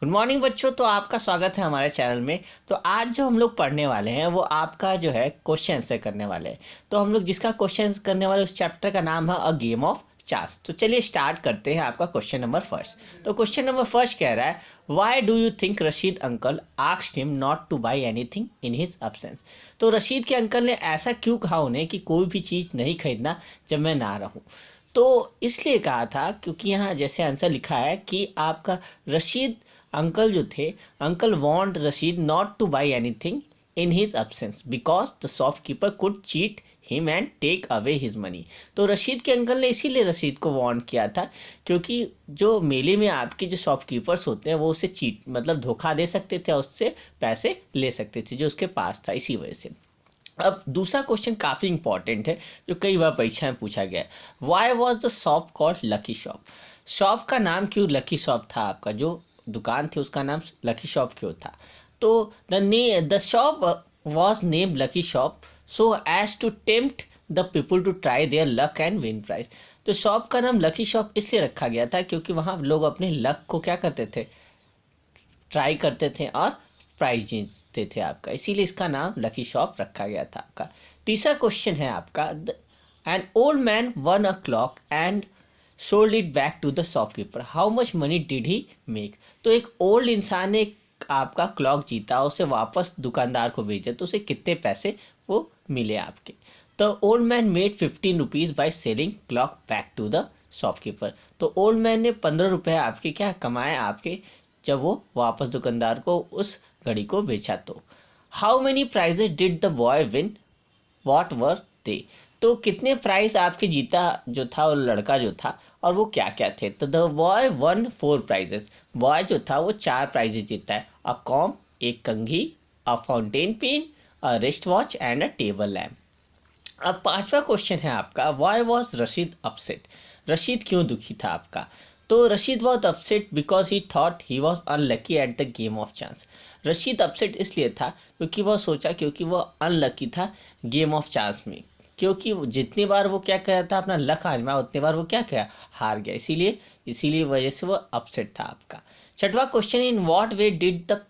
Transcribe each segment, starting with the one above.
Good morning बच्चों। तो आपका स्वागत है हमारे चैनल में। तो आज जो हम लोग पढ़ने वाले हैं वो आपका जो है क्वेश्चन आंसर करने वाले हैं। तो हम लोग जिसका क्वेश्चन करने वाले उस चैप्टर का नाम है अ गेम ऑफ चांस। तो चलिए स्टार्ट करते हैं आपका क्वेश्चन नंबर फर्स्ट। तो क्वेश्चन नंबर फर्स्ट कह रहा है, why do you think Rashid uncle asked him not to buy anything in his absence. तो रशीद के अंकल ने ऐसा क्यों कहा उन्हें कि कोई भी चीज़ नहीं खरीदना जब मैं ना रहूं। तो इसलिए कहा था क्योंकि यहाँ जैसे आंसर लिखा है कि आपका रशीद अंकल जो थे, uncle want Rashid not to buy anything in his absence because the shopkeeper could cheat him and take away his money. तो रशीद के अंकल ने इसीलिए रशीद को वार्न किया था क्योंकि जो मेले में आपके जो शॉपकीपर्स होते हैं वो उसे चीट मतलब धोखा दे सकते थे और उससे पैसे ले सकते थे जो उसके पास था, इसी वजह से। अब दूसरा क्वेश्चन काफ़ी इंपॉर्टेंट है जो कई बार परीक्षा में पूछा गया है। Why was the shop called lucky shop. Shop का नाम क्यों लकी शॉप था, आपका जो दुकान थी उसका नाम लकी शॉप क्यों था। तो the shop was name lucky shop so as to tempt the people to try their luck and win prize. तो शॉप का नाम लकी शॉप इसलिए रखा गया था क्योंकि वहाँ लोग अपने लक को क्या करते थे, ट्राई करते थे और प्राइज जीतते थे आपका, इसीलिए इसका नाम लकी शॉप रखा गया था आपका। तीसरा क्वेश्चन है आपका, an old man won a clock and sold it back to the shopkeeper, how much money did he make. तो एक ओल्ड इंसान ने आपका क्लॉक जीता, उसे वापस दुकानदार को भेजा तो उसे कितने पैसे वो मिले आपके। The old man made 15 rupees by selling clock back to the shopkeeper. तो ओल्ड मैन ने 15 रुपये आपके क्या कमाए आपके जब वो वापस दुकानदार को उस घड़ी को बेचा। तो how many prizes did the boy win, what were they. तो कितने प्राइज आपके जीता जो था वो लड़का जो था और वो क्या क्या थे। तो the boy won 4 prizes. Boy जो था वो 4 प्राइजेस जीता है, अ कॉम, एक कंघी, a fountain pen, a wrist watch and a table lamp. अब पांचवा क्वेश्चन है आपका, why was Rashid upset. Rashid क्यों दुखी था आपका। तो Rashid was upset because he thought he was unlucky at the game of chance. Rashid upset इसलिए था क्योंकि वह सोचा क्योंकि वह अनलकी था गेम ऑफ चांस में, क्योंकि जितनी बार वो क्या कहा था अपना लक आजमाया उतनी बार वो क्या किया, हार गया, इसीलिए इसीलिए वजह से वो अपसेट था आपका। छठवां question, in what way did the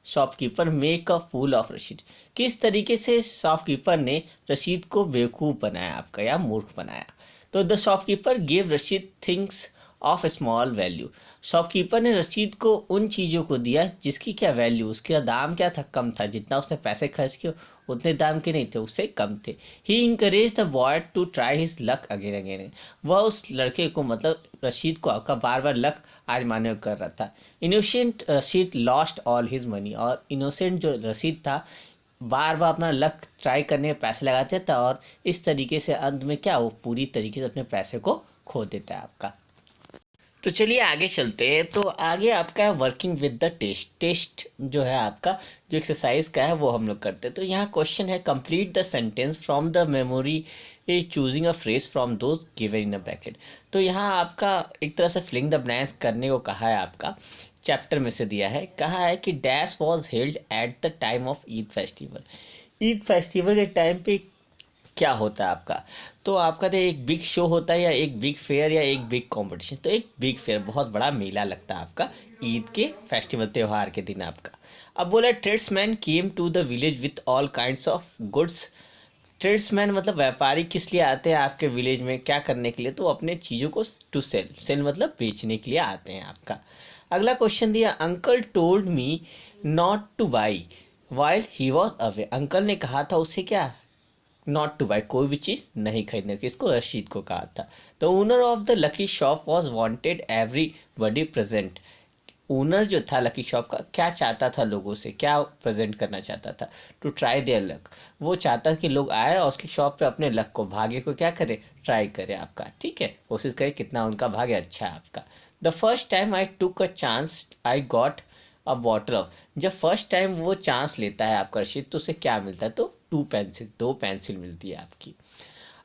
shopkeeper make a fool of Rashid. किस तरीके से शॉपकीपर ने रशीद को बेवकूफ़ बनाया आपका या मूर्ख बनाया। तो the shopkeeper give Rashid things of small value. Shopkeeper ने रशीद को उन चीज़ों को दिया जिसकी क्या वैल्यू, उसका दाम क्या था, कम था, जितना उसने पैसे खर्च किए उतने दाम के नहीं थे, उससे कम थे। He encourage the boy to try his luck again again. वह उस लड़के को मतलब रशीद को आपका बार बार लक आजमाने को कर रहा था। Innocent Rashid lost all his money. और इनोसेंट जो रशीद था बार बार अपना लक ट्राई करने में पैसे लगाते था और इस तरीके से अंत में क्या, वो पूरी तरीके से अपने पैसे को खो देता है आपका। तो चलिए आगे चलते हैं। तो आगे आपका है working with the test. Test जो है आपका जो एक्सरसाइज का है वो हम लोग करते हैं। तो यहाँ क्वेश्चन है, complete the sentence from the memory choosing a phrase from those given in a bracket. तो यहाँ आपका एक तरह से फिलिंग द ब्लैंक्स करने को कहा है, आपका चैप्टर में से दिया है, कहा है कि dash was held at the time of Eid festival. Eid festival के टाइम पे क्या होता है आपका। तो आपका तो एक बिग शो होता है या एक बिग फेयर या एक बिग कंपटीशन। तो एक बिग फेयर बहुत बड़ा मेला लगता है आपका ईद के फेस्टिवल त्यौहार के दिन आपका। अब बोला tradesman came to the village with all kinds of goods. Tradesman मतलब व्यापारी किस लिए आते हैं आपके विलेज में, क्या करने के लिए, तो अपने चीज़ों को टू सेल, सेल मतलब बेचने के लिए आते हैं आपका। अगला क्वेश्चन दिया, uncle told me not to by while he was away. Uncle ने कहा था उसे क्या, नॉट टू बाई, कोई भी चीज़ नहीं खरीदने की, इसको रशीद को कहा था। The owner of the lucky shop was wanted everybody present. Owner जो था लकी शॉप का क्या चाहता था, लोगों से क्या प्रेजेंट करना चाहता था, टू ट्राई देयर लक। वो चाहता कि लोग आए और उसकी शॉप पे अपने लक को, भाग्य को क्या करे, ट्राई करे आपका, ठीक है, कोशिश करे कितना उनका भाग्य अच्छा है आपका। The first time I took a chance I got a bottle of. जब फर्स्ट टाइम वो चांस लेता है आपका रशीद तो उसे क्या मिलता है, तो 2 पेंसिल, 2 पेंसिल मिलती है आपकी।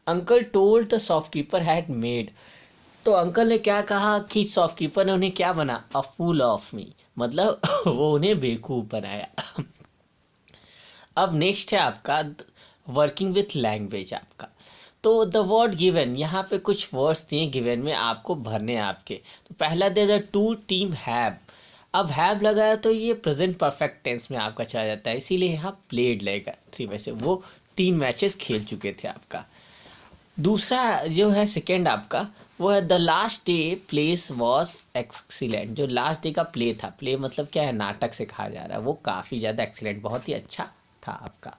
Uncle told the shopkeeper had made. तो अंकल ने क्या कहा कि शॉपकीपर ने उन्हें क्या बना, अ फूल ऑफ मी, मतलब वो उन्हें बेवकूफ़ बनाया। अब नेक्स्ट है आपका वर्किंग विथ लैंग्वेज आपका। तो द वर्ड गिवन, यहाँ पे कुछ वर्ड्स दिए गिवन में आपको भरने हैं आपके। तो पहला दे द टू टीम हैव। अब हैव लगा है तो ये प्रेजेंट परफेक्ट टेंस में आपका चला जाता है, इसीलिए यहाँ प्लेड लगेगा 3 में से। वो 3 मैचेस खेल चुके थे आपका। दूसरा जो है सेकेंड आपका, वो है the last day place was excellent. जो लास्ट डे का प्ले था, प्ले मतलब क्या है, नाटक से कहा जा रहा है, वो काफ़ी ज़्यादा एक्सीलेंट, बहुत ही अच्छा था आपका।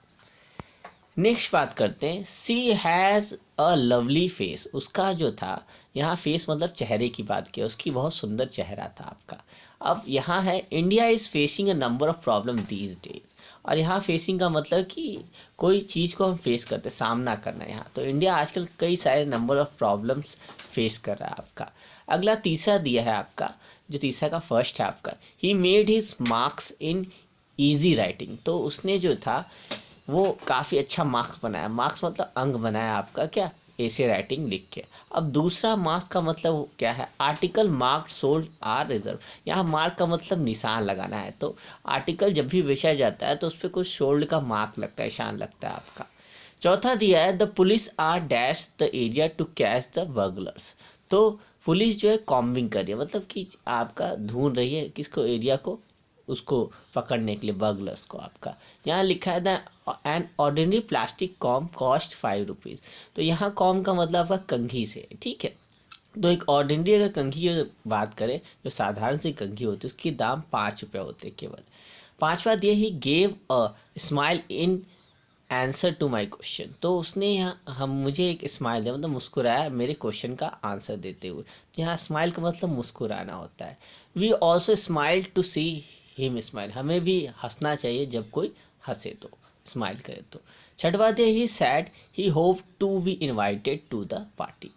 नेक्स्ट बात करते हैं, सी हैज़ अ लवली फेस। उसका जो था, यहाँ फेस मतलब चेहरे की बात की, उसकी बहुत सुंदर चेहरा था आपका। अब यहाँ है India is facing a number of problem these days. और यहाँ फेसिंग का मतलब कि कोई चीज़ को हम फेस करते, सामना करना है यहाँ। तो इंडिया आजकल कई सारे नंबर ऑफ प्रॉब्लम्स फेस कर रहा है आपका। अगला तीसरा दिया है आपका, जो तीसरा का फर्स्ट है आपका, he made his marks in easy writing. तो उसने जो था वो काफ़ी अच्छा मार्क्स बनाया। मार्क्स मतलब अंक बनाया आपका, क्या, ऐसे राइटिंग लिख के। अब दूसरा मार्क्स का मतलब क्या है, article mark sold are reserve. यहाँ मार्क का मतलब निशान लगाना है। तो आर्टिकल जब भी बेचा जाता है तो उस पर कुछ शोल्ड का मार्क लगता है, निशान लगता है आपका। चौथा दिया है the police are dash the area to catch the burglars. तो पुलिस जो है कॉम्बिंग कर रही है, मतलब कि आपका ढूंढ रही है किसको, एरिया को, उसको पकड़ने के लिए, बर्गलर्स को आपका। यहाँ लिखा है the an ordinary plastic com cost 5 rupees. तो यहाँ कॉम का मतलब आपका कंघी से, ठीक है। तो एक ऑर्डिनरी अगर कंघी की बात करें, जो साधारण सी कंघी होती है, उसकी दाम 5 रुपये होते हैं केवल। पांचवा दिया he gave a smile in answer to my question. तो उसने यहाँ हम मुझे एक स्माइल दिया, मतलब मुस्कुराया मेरे क्वेश्चन का आंसर देते हुए। तो यहाँ स्माइल का मतलब मुस्कुराना होता है। We also smile to see him smile. हमें भी हंसना चाहिए जब कोई हंसे, तो स्माइल करे तो। छठवा दिया he said he hope to be invited to the party.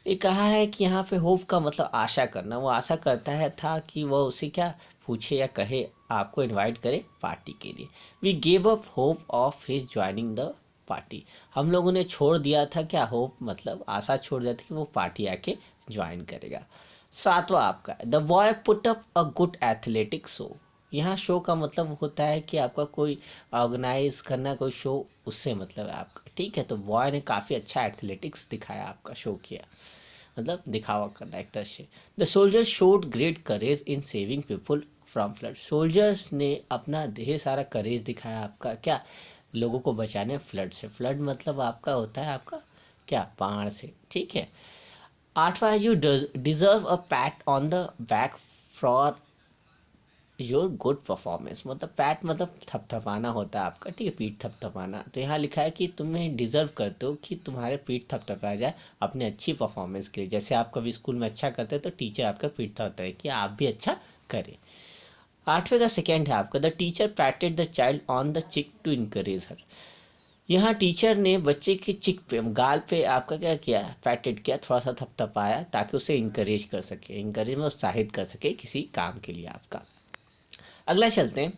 ये कहा है कि यहाँ पे होप का मतलब आशा करना। वो आशा करता है था कि वह उसे क्या पूछे या कहे, आपको इनवाइट करे पार्टी के लिए। We gave up hope of his joining the party. हम लोगों ने छोड़ दिया था, क्या, होप मतलब आशा छोड़ दिया था कि वो पार्टी आके ज्वाइन करेगा। सातवां आपका, the boy put up a good athletic show. यहाँ शो का मतलब होता है कि आपका कोई ऑर्गेनाइज करना, कोई शो, उससे मतलब है आपका, ठीक है। तो बॉय ने काफ़ी अच्छा एथलेटिक्स दिखाया, आपका शो किया, मतलब दिखावा करना एक तरह से। The soldiers showed great courage in saving people from flood. Soldiers ने अपना ढेर सारा करेज दिखाया आपका, क्या, लोगों को बचाने फ्लड से। फ्लड मतलब आपका होता है आपका क्या, बाढ़ से, ठीक है। आठवां, you deserve a PAT on the back for your good performance. मतलब पैट मतलब थपथपाना होता है आपका, ठीक है, पीठ थपथपाना। तो यहाँ लिखा है कि तुम्हें डिजर्व करते हो कि तुम्हारे पीठ थपथपाया जाए अपने अच्छी परफॉर्मेंस के लिए। जैसे आप कभी स्कूल में अच्छा करते हैं तो टीचर आपका पीठ थपथपाता है कि आप भी अच्छा करें। आठवें का सेकेंड है आपका, the teacher patted the child on the cheek to encourage her. यहाँ टीचर ने बच्चे की चिक पे, गाल पे आपका क्या किया, पैटेड किया, थोड़ा सा थपथपाया, ताकि उसे इंकरेज कर सके, इंकरेज में उत्साहित कर सके किसी काम के लिए आपका। अगला चलते हैं।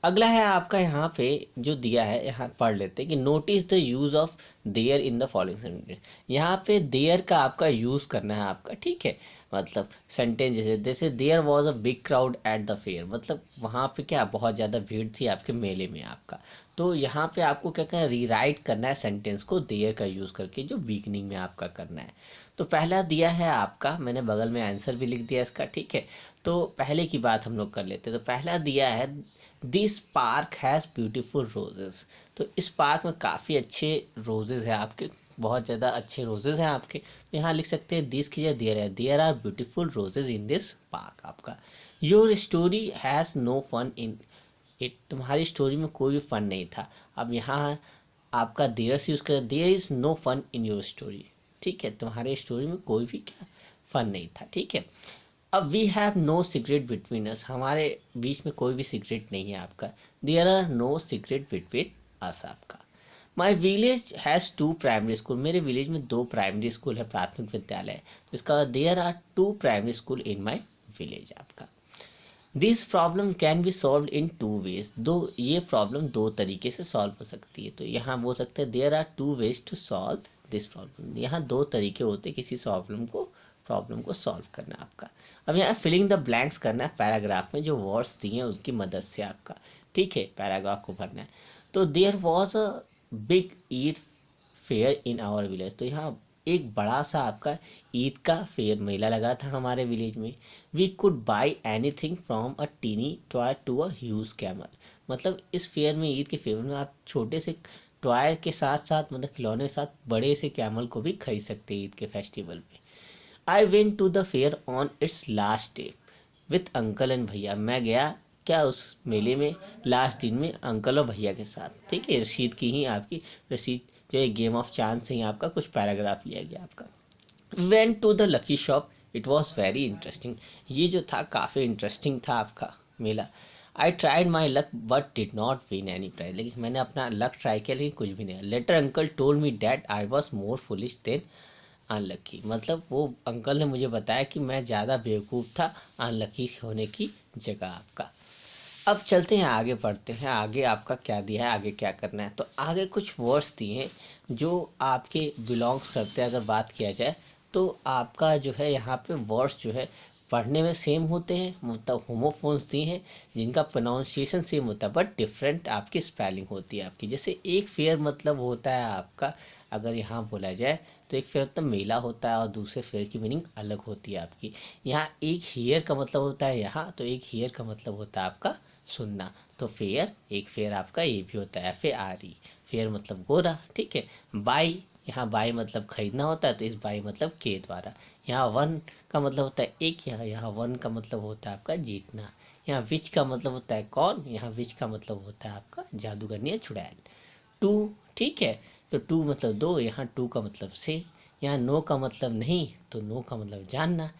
अगला है आपका, यहाँ पे जो दिया है, यहाँ पढ़ लेते हैं कि notice the use of there in the following sentence. यहाँ पे देयर का आपका यूज़ करना है आपका, ठीक है। मतलब सेंटेंस जैसे जैसे there was a big crowd at the fair, मतलब वहाँ पे क्या, बहुत ज़्यादा भीड़ थी आपके मेले में आपका। तो यहाँ पे आपको क्या करना है, रीराइट करना है सेंटेंस को देयर का यूज़ करके, जो वीकनिंग में आपका करना है। तो पहला दिया है आपका, मैंने बगल में आंसर भी लिख दिया इसका, ठीक है। तो पहले की बात हम लोग कर लेते हैं। तो पहला दिया है this park has beautiful roses. तो इस पार्क में काफ़ी अच्छे रोजेज़ हैं आपके, बहुत ज़्यादा अच्छे रोजेज़ हैं आपके। तो यहाँ लिख सकते हैं दिस की जगह देयर है, there are beautiful roses in this park आपका। Your story has no fun in it. तुम्हारी स्टोरी में कोई भी फन नहीं था। अब यहाँ आपका देयर से यूज़ कर, there is no fun in your story, ठीक है, तुम्हारे स्टोरी में कोई भी क्या फन नहीं था, ठीक है। अब we have no secret between us, हमारे बीच में कोई भी सीक्रेट नहीं है आपका। There are no secret between us आपका। My village has 2 primary school. मेरे विलेज में 2 प्राइमरी स्कूल है, प्राथमिक विद्यालय। तो इसका there are 2 primary school in my village आपका। This problem can be solve in 2 ways. ये प्रॉब्लम 2 तरीके से सॉल्व हो सकती है। तो यहाँ बोल सकते हैं there are 2 ways to solve this problem. यहाँ 2 तरीके होते हैं किसी प्रॉब्लम को सॉल्व करना आपका। अब यहाँ फिलिंग द ब्लैंक्स करना है पैराग्राफ में, जो वर्ड्स दिए हैं उसकी मदद से आपका, ठीक है, पैराग्राफ को भरना है। तो there was a big Eid fair in our village. तो यहाँ एक बड़ा सा आपका ईद का फेयर मेला लगा था हमारे विलेज में। We could buy anything from a tiny toy to a huge camel. मतलब इस फेयर में, ईद के फेयर में आप छोटे से टॉय के साथ साथ, मतलब खिलौने के साथ बड़े से कैमल को भी खरीद सकते हैं ईद के फेस्टिवल में। I went to the fair on its last day with uncle and bhaiya. मैं गया क्या उस मेले में लास्ट दिन में अंकल और भैया के साथ। ठीक है, रशीद की ही आपकी रशीद जो है गेम ऑफ चांस से ही आपका कुछ पैराग्राफ लिया गया आपका। Went to the lucky shop, it was very interesting. ये जो था काफ़ी इंटरेस्टिंग था आपका मेला। I tried my luck but did not win any prize. लेकिन मैंने अपना लक ट्राई किया लेकिन कुछ भी नहीं। Later uncle told me that I was more foolish than unlucky. मतलब वो अंकल ने मुझे बताया कि मैं ज़्यादा बेवकूफ़ था अनलकी होने की जगह आपका। अब चलते हैं आगे, पढ़ते हैं आगे आपका क्या दिया है, आगे क्या करना है। तो आगे कुछ वर्ड्स दिए हैं जो आपके बिलोंग्स करते हैं। अगर बात किया जाए तो आपका जो है यहाँ पे वर्ड्स जो है पढ़ने में सेम होते हैं, मतलब होमोफोन्स दिए हैं जिनका प्रोनाउंसिएशन सेम होता है बट डिफरेंट आपकी स्पेलिंग होती है आपकी। जैसे एक फेयर मतलब होता है आपका, अगर यहाँ बोला जाए तो एक फेयर मतलब मेला होता है और दूसरे फेयर की मीनिंग अलग होती है आपकी। यहाँ एक हीयर का मतलब होता है यहाँ, तो एक हीयर का मतलब होता है आपका सुनना। तो फेयर, एक फेयर आपका ये भी होता है FARE। फेयर मतलब गोरा। ठीक है, बाई, यहाँ बाई मतलब खरीदना होता है तो इस बाई मतलब के द्वारा। यहाँ वन का मतलब होता है एक, यहाँ वन का मतलब होता है आपका जीतना। यहाँ विच का मतलब होता है कौन, यहाँ विच का मतलब होता है आपका जादूगरनी या चुड़ैल। टू, ठीक है, तो टू मतलब दो, यहाँ टू का मतलब से। यहाँ नो का मतलब नहीं, तो नो का मतलब जानना।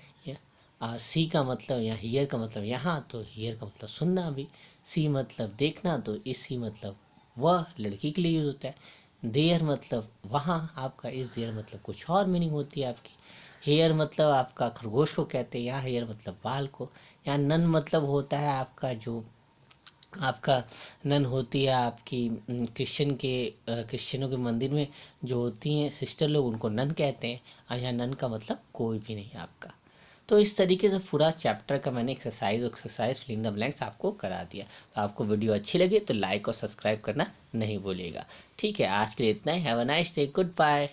सी का मतलब यहाँ हियर का मतलब यहाँ, तो हियर का मतलब सुनना भी। सी मतलब देखना, तो इस सी मतलब वह लड़की के लिए यूज होता है। देयर मतलब वहाँ आपका, इस देयर मतलब कुछ और मीनिंग होती है आपकी। हेयर मतलब आपका खरगोश को कहते हैं, यहाँ हेयर मतलब बाल को। यहाँ नन मतलब होता है आपका जो आपका नन होती है आपकी क्रिश्चियनों के मंदिर में जो होती हैं सिस्टर लोग, उनको नन कहते हैं। और यहाँ नन का मतलब कोई भी नहीं आपका। तो इस तरीके से पूरा चैप्टर का मैंने exercise fill in the blanks आपको करा दिया। तो आपको वीडियो अच्छी लगे तो लाइक और सब्सक्राइब करना नहीं भूलिएगा। ठीक है, आज के लिए इतना ही। Have a nice day, good bye.